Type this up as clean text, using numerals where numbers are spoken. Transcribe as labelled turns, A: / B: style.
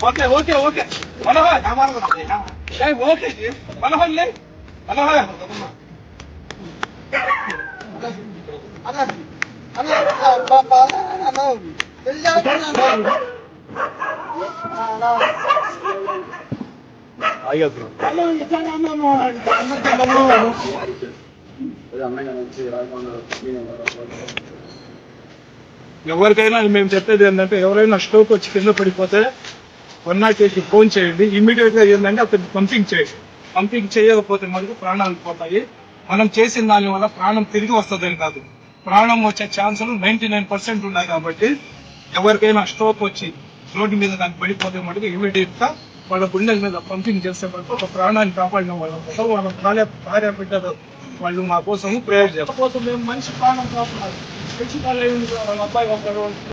A: Okay okay okay Manohar okay Manohar లే మనోహర్ ఎవరికైనా మేము చెప్పేది ఏంటంటే ఎవరైనా స్ట్రోక్ వచ్చి కింద పడిపోతే 108కి ఫోన్ చేయండి. ఇమీడియట్ గా ఏంటంటే అతను పంపింగ్ చేయండి. పంపింగ్ చేయకపోతే మనకు ప్రాణాలు పోతాయి. మనం చేసిన దాని వల్ల ప్రాణం తిరిగి వస్తుందని కాదు, ప్రాణం వచ్చే ఛాన్సులు 99% ఉన్నాయి. కాబట్టి ఎవరికైనా స్ట్రోక్ వచ్చి రోడ్డు మీద దాన్ని పడిపోతే మనకి ఇమీడియట్ గా వాళ్ళ గుండెల మీద పంపింగ్ చేస్తే మనకు ఒక ప్రాణాన్ని కాపాడిన వాళ్ళ భార్య బిడ్డలు వాళ్ళు మా కోసం ప్రేయర్ చేయకపోతే మేము మంచి ప్రాణం కాపాడాలి. మంచి వాళ్ళ అబ్బాయి ఒకరు